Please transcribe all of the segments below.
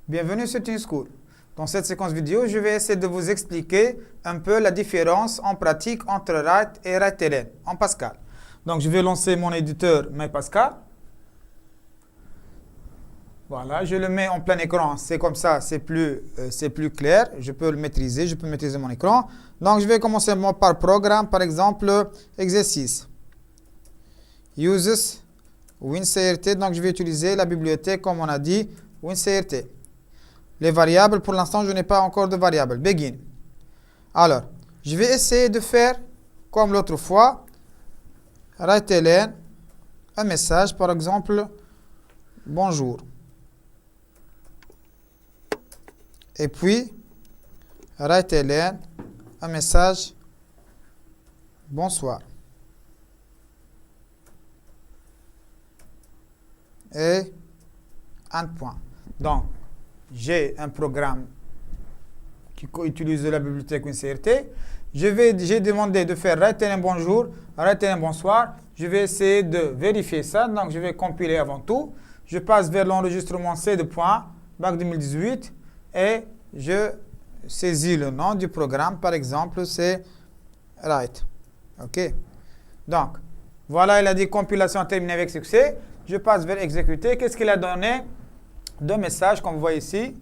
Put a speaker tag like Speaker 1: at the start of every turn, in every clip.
Speaker 1: Bienvenue sur Tuning School. Dans cette séquence vidéo, je vais essayer de vous expliquer un peu la différence en pratique entre write et writeln en Pascal. Donc, je vais lancer mon éditeur MyPascal. Voilà, je le mets en plein écran. C'est comme ça, c'est plus clair. Je peux le maîtriser, je peux maîtriser mon écran. Donc, je vais commencer par programme, par exemple, exercice. Uses WinCRT. Donc, je vais utiliser la bibliothèque, comme on a dit, WinCRT. Les variables, pour l'instant, je n'ai pas encore de variables. Begin. Alors, je vais essayer de faire, comme l'autre fois, writeln, un message, par exemple, bonjour. Et puis, writeln, un message, bonsoir. Et un point. Donc, j'ai un programme qui utilise la bibliothèque WinCRT. J'ai demandé de faire writeln bonjour, writeln bonsoir. Je vais essayer de vérifier ça. Donc, je vais compiler avant tout. Je passe vers l'enregistrement C de point, bac 2018. Et je saisis le nom du programme. Par exemple, c'est write. OK. Donc, voilà, il a dit compilation terminée avec succès. Je passe vers exécuter. Qu'est-ce qu'il a donné? Deux messages, comme vous voyez ici.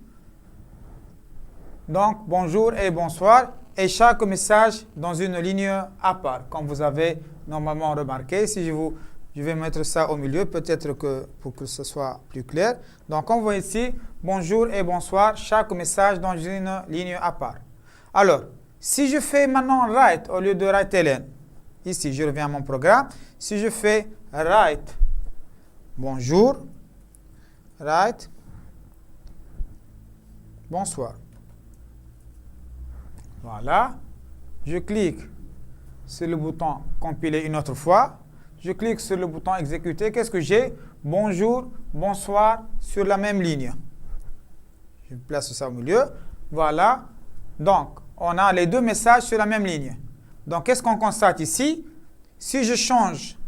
Speaker 1: Donc, bonjour et bonsoir. Et chaque message dans une ligne à part, comme vous avez normalement remarqué. Si je vais mettre ça au milieu, peut-être que pour que ce soit plus clair. Donc, comme vous voyez ici, bonjour et bonsoir, chaque message dans une ligne à part. Alors, si je fais maintenant write au lieu de writeln, ici, je reviens à mon programme. Si je fais write, bonjour, write, bonsoir. Voilà. Je clique sur le bouton compiler une autre fois. Je clique sur le bouton exécuter. Qu'est-ce que j'ai? Bonjour, bonsoir sur la même ligne. Je place ça au milieu. Voilà. Donc, on a les deux messages sur la même ligne. Donc, qu'est-ce qu'on constate ici? Si je change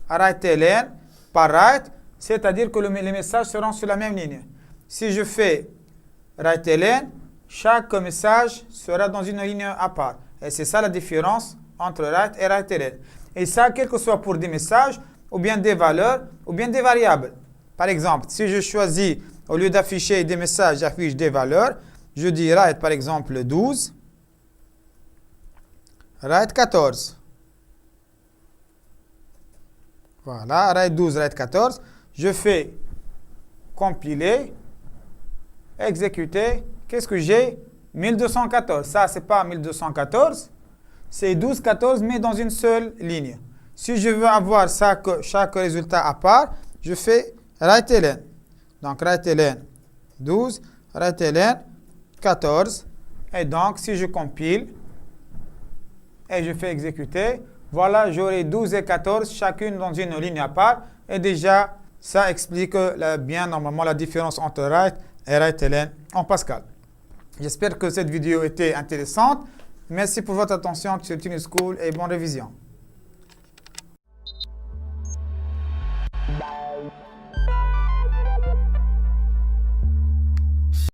Speaker 1: writeln par write, c'est-à-dire que les messages seront sur la même ligne. Si je fais writeln, chaque message sera dans une ligne à part. Et c'est ça la différence entre write et writeln. Et ça, quel que soit pour des messages, ou bien des valeurs, ou bien des variables. Par exemple, si je choisis, au lieu d'afficher des messages, j'affiche des valeurs. Je dis write, par exemple, 12. Write 14. Voilà, write 12, write 14. Je fais compiler, exécuter. Qu'est-ce que j'ai? 1214. Ça, c'est pas 1214. C'est 1214, mais dans une seule ligne. Si je veux avoir ça, chaque résultat à part, je fais writeln. Donc, writeln 12, writeln 14. Et donc, si je compile et je fais exécuter, voilà, j'aurai 12 et 14, chacune dans une ligne à part. Et déjà, ça explique bien normalement la différence entre write et writeln en Pascal. J'espère que cette vidéo était intéressante. Merci pour votre attention sur Tuning School et bonne révision.